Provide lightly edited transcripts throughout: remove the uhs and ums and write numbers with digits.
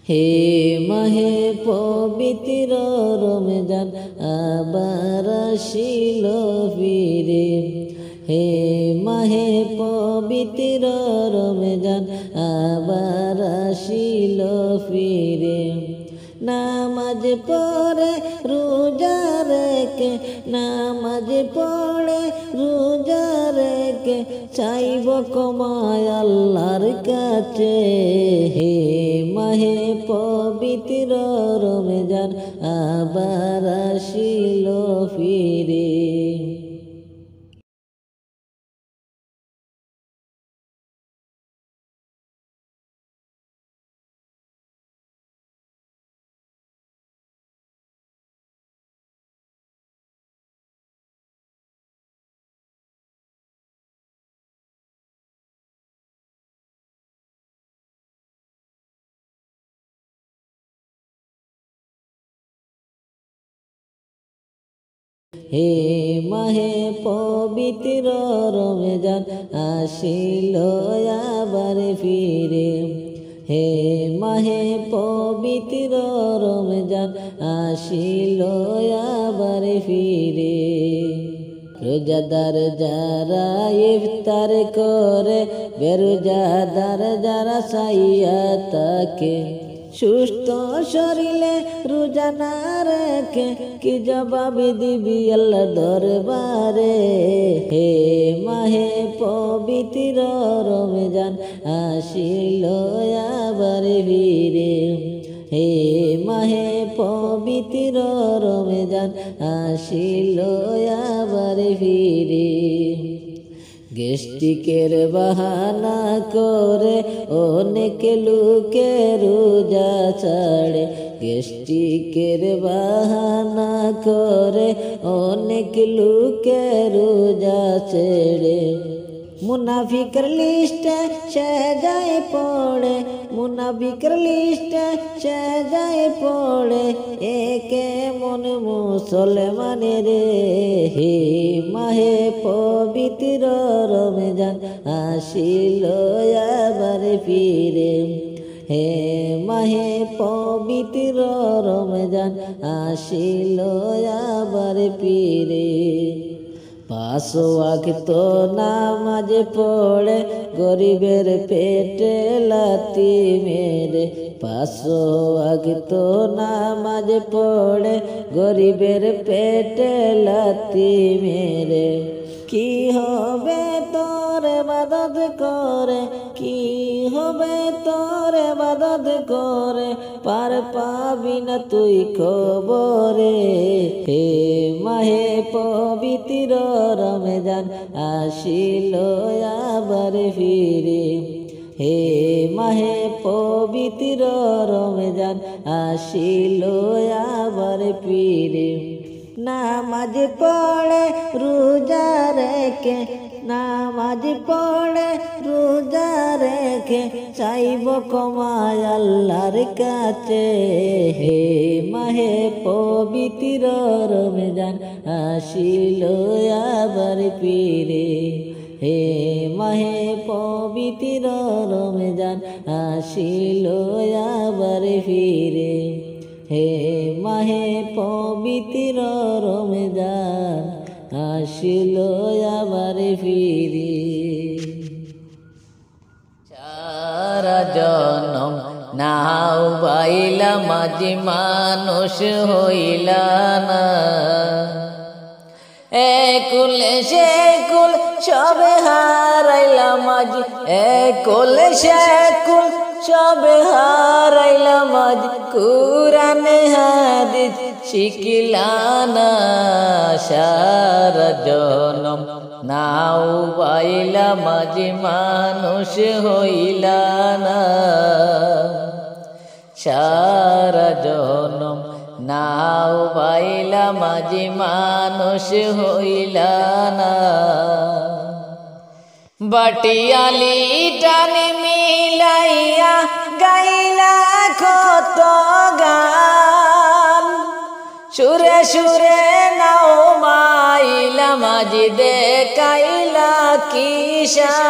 হে মাহে পবিত্র রমজান আবার আসিল ফিরে, হে মাহে পবিত্র রমজান আবার আসিল ফিরে। নামাজ পড়ে রোজা রেখে, নামাজ পড়ে রোজা রেখে চাইব ক্ষমায় আল্লাহর কাছে। হে মাহে পবিত্র রমজান আবার আসিল ফিরে। হে মাহে পবিত্র রমজান আসিল আবার ফিরে, হে মাহে পবিত্র রমজান আসিল আবার ফিরে। রোজাদার যারা ইফতার করে, বেরোজাদার যারা সাইয়া থাকে, সুস্থ শরীরে রোজা না রেখে কি জবাব দিবি আল্লাহর দরবারে। হে মাহে পবিত্র রমজান আসিল আবার ফিরে, হে মাহে পবিত্র রমজান আসিল আবার ফিরে। গেস্টিকের বাহানা করে অনেক লোকে রোজা ছাড়ে, গেস্টিকের বাহানা করে অনেক লোকে রোজা ছেড়ে। মুনাফিকের লিস্টে সে যায় পড়ে, মুনাফিকের লিস্টে সে যায় পড়ে, একে মন মুসলমানে রে। হে মাহে পবিত্র রমজান আসিল আবার ফিরে, হে মাহে পবিত্র রমজান আসিল আবার ফিরে। 5 ওয়াক্ত নামাজ পড়ে গরিবের পেটে লাথি মেরে, 5 ওয়াক্ত নামাজ পড়ে গরিবের পেটে লাথি মেরে। কি হবে তোর ইবাদত করে, কি হবে তোর ইবাদত করে, পার পাবি না তুই খবরে। হে মাহে পবিত্র রমজান আসিল আবার ফিরে, হে মাহে পবিত্র রমজান আসিল আবার ফিরে। নামাজ পড়ে রোজা রেখে, নামাজ পড়ে রোজা রেখে চাইব ক্ষমায় আল্লাহর কাছে। হে মাহে পবিত্র রমজান আসিল আবার ফিরে, হে মাহে পবিত্র রমজান আসিল আবার ফিরে, হে মাহে পবিত্র রমজান আসিল আবার ফিরে। সারা জনম নাও বাইলা মাঝি মানুষ হইলা না, একুল সেকুল সবে হারাইলা মাঝি, একুল সেকুল সবে হারাইলা মাঝি, কুরআন হাদিস শিখিলা না। সারা জনম নাও বাইলা মাঝি মানুষ হইলা না, সারা জনম নাও বাইলা মাঝি মানুষ হইলা না। বাটিয়ালি টানে মিলাইয়া গাইলা কত গান, সুরে সুরে নাও মাইলা মাঝি দেখাইলা কিশান।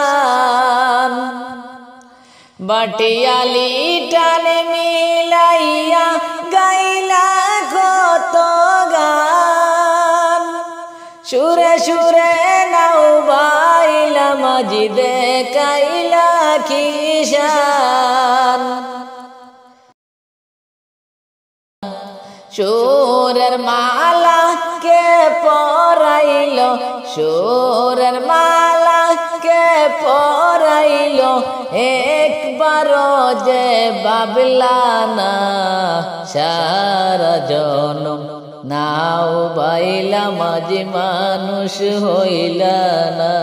বাটিয়ালি টানে মিল সুরে সুরে নাও বাইলা মাঝি দেখাইলা কিশান সুরের মালা কে পরাইল সুরের মালা কে পরাইল একবার যে ভাবলা না সারা জনম নাও বাইলা মাঝি মানুষ হইলা না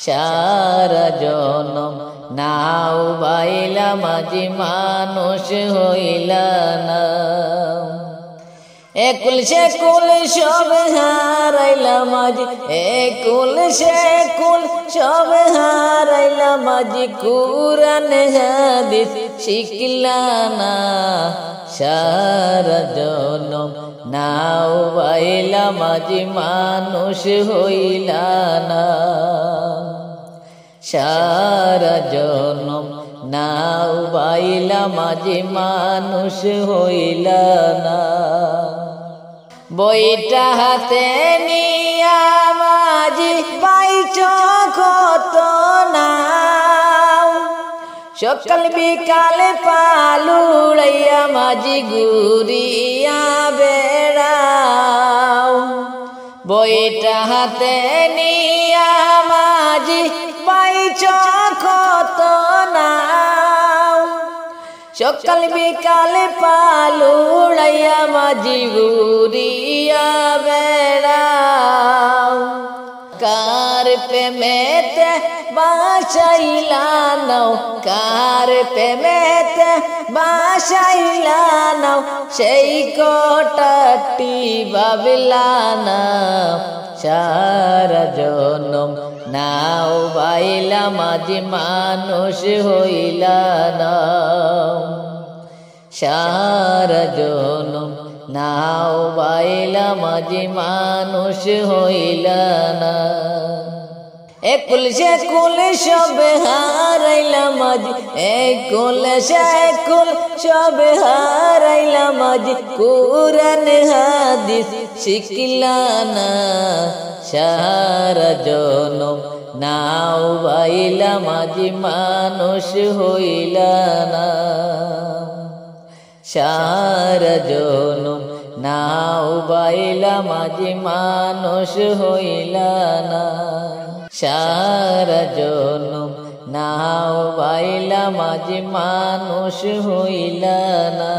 সারা জনম নাও বাইলা মাঝি মানুষ হইলা না একুল সে কুল সব হারাইলা মাঝি একুল সে কুল সব হারাইলা মাঝি কুরআন হাদিস শিখলা না সারা জনম নাও বাইলা মাঝি মানুষ হইলা না সারা জনম নাও বাইলা মাঝি মানুষ হইলা না বইটা হাতে নিয়া মাঝি পাইছ কত নাও সকাল বিকাল পালুড়াইয়া মাঝি ঘুরিয়া বেড়াও বইটা হাতে নিয়া মাঝি পাইছ কত নাও সকাল বিকাল পালুড়াইয়া মাঝি ঘুরিয়া বেড়াও কার প্রেমেতে বাসাইলা নাও কার প্রেমেতে বাসাইলা নাও সেই কটাটি ভাবলা না সারা জনম নাও বাইলা মাঝি মানুষ হইলা না সারা জনম নাও বাইলা মাঝি মানুষ হইলা না একুল সে কুল সব হারাইলা মাঝি একুল সে কুল সব হারাইলা মাঝি কুরআন হাদিস শিখলা না সারা জনম নাও বাইলা মাঝি মানুষ হইলা না সারা জনম নাও বাইলা মাঝি মানুষ হইলা না সারা জনম নাও বাইলা মাঝি মানুষ হইলা না।